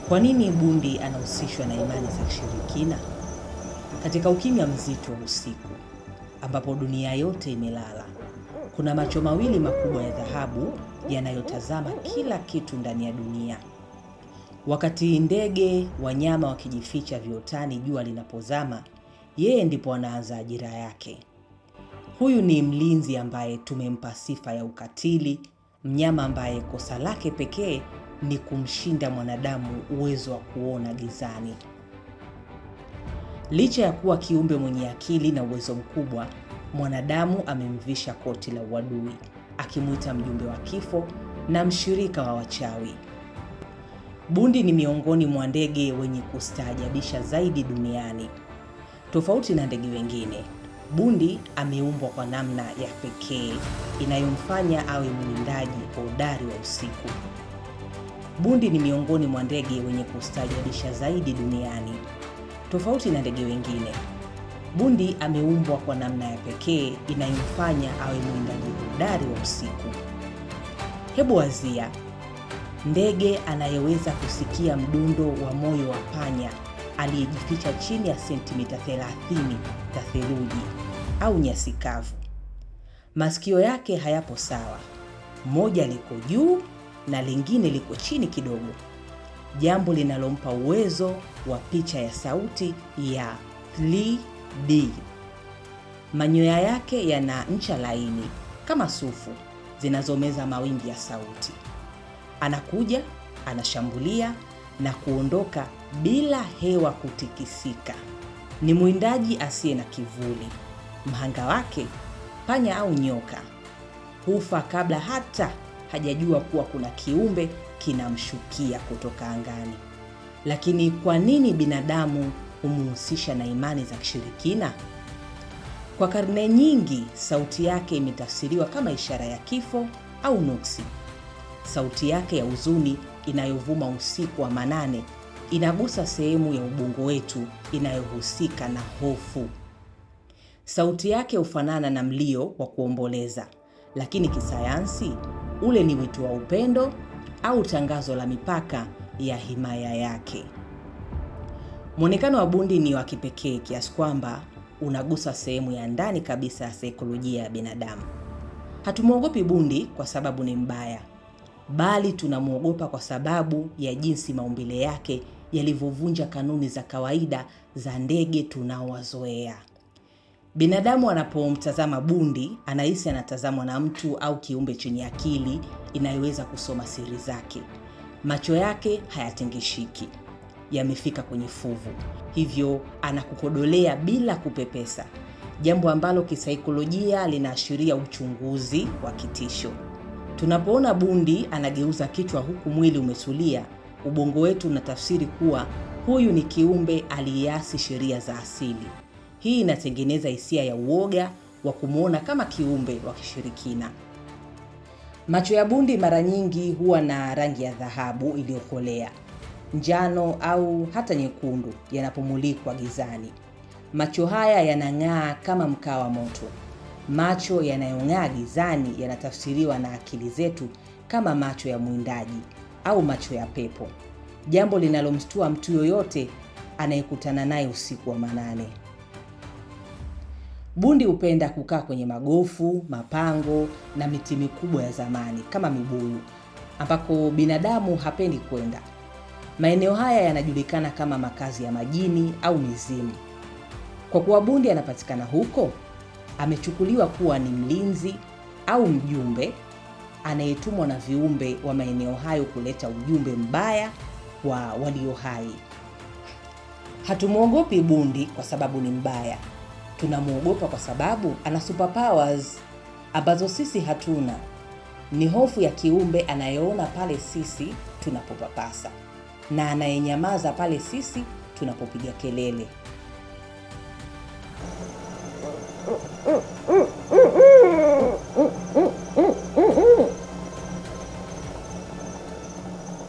Kwa nini bundi anahusishwa na imani za kishirikina? Katika ukimya mzito wa usiku ambapo dunia yote imelala, kuna macho mawili makubwa ya dhahabu yanayotazama kila kitu ndani ya dunia. Wakati ndege, wanyama wakijificha viotani jua linapozama, yeye ndipo anaanza ajira yake. Huyu ni mlinzi ambaye tumempa sifa ya ukatili, mnyama ambaye kosa lake pekee ni kumshinda mwanadamu uwezo wa kuona gizani. Licha ya kuwa kiumbe mwenye akili na uwezo mkubwa, mwanadamu amemvisha koti la uadui, akimuita mjumbe wa kifo na mshirika wa wachawi. Bundi ni miongoni mwa ndege wenye kustaajabisha zaidi duniani. Tofauti na ndege wengine, bundi ameumbwa kwa namna ya pekee inayomfanya awe mwindaji hodari wa usiku. Bundi ni miongoni mwa ndege wenye kustaajabisha zaidi duniani. Tofauti na ndege wengine, bundi ameumbwa kwa namna ya pekee inayomfanya awe mwindaji hodari wa usiku. Hebu wazia, ndege anayeweza kusikia mdundo wa moyo wa panya aliyejificha chini ya sentimita 30 za theluji au nyasi kavu. Masikio yake hayapo sawa, moja liko juu na lingine liko chini kidogo, jambo linalompa uwezo wa picha ya sauti ya 3D. Manyoya yake yana ncha laini kama sufu zinazomeza mawimbi ya sauti. Anakuja, anashambulia na kuondoka bila hewa kutikisika. Ni mwindaji asiye na kivuli. Mhanga wake, panya au nyoka, hufa kabla hata hajajua kuwa kuna kiumbe kinamshukia kutoka angani. Lakini kwa nini binadamu humuhusisha na imani za kishirikina? Kwa karne nyingi, sauti yake imetafsiriwa kama ishara ya kifo au nuksi. Sauti yake ya huzuni inayovuma usiku wa manane inagusa sehemu ya ubongo wetu inayohusika na hofu. Sauti yake hufanana na mlio wa kuomboleza, lakini kisayansi ule ni wito wa upendo au tangazo la mipaka ya himaya yake. Muonekano wa bundi ni wa kipekee kiasi kwamba unagusa sehemu ya ndani kabisa ya saikolojia ya binadamu. Hatumwogopi bundi kwa sababu ni mbaya, bali tunamwogopa kwa sababu ya jinsi maumbile yake yalivyovunja kanuni za kawaida za ndege tunaowazoea. Binadamu anapomtazama bundi anahisi anatazamwa na mtu au kiumbe chenye akili inayoweza kusoma siri zake. Macho yake hayatingishiki, yamefika kwenye fuvu, hivyo anakukodolea bila kupepesa, jambo ambalo kisaikolojia linaashiria uchunguzi wa kitisho. Tunapoona bundi anageuza kichwa huku mwili umetulia, ubongo wetu unatafsiri kuwa huyu ni kiumbe aliyeasi sheria za asili. Hii inatengeneza hisia ya uoga wa kumwona kama kiumbe wa kishirikina. Macho ya bundi mara nyingi huwa na rangi ya dhahabu iliyokolea, njano au hata nyekundu yanapomulikwa gizani. Macho haya yanang'aa kama mkaa wa moto. Macho yanayong'aa gizani yanatafsiriwa na akili zetu kama macho ya mwindaji au macho ya pepo, jambo linalomshtua mtu yoyote anayekutana naye usiku wa manane. Bundi hupenda kukaa kwenye magofu, mapango na miti mikubwa ya zamani kama mibuyu, ambako binadamu hapendi kwenda. Maeneo haya yanajulikana kama makazi ya majini au mizimu. Kwa kuwa bundi anapatikana huko, amechukuliwa kuwa ni mlinzi au mjumbe anayetumwa na viumbe wa maeneo hayo kuleta ujumbe mbaya kwa walio hai. Hatumwogopi bundi kwa sababu ni mbaya. Tunamwogopa kwa sababu ana superpowers ambazo sisi hatuna. Ni hofu ya kiumbe anayeona pale sisi tunapopapasa na anayenyamaza pale sisi tunapopiga kelele.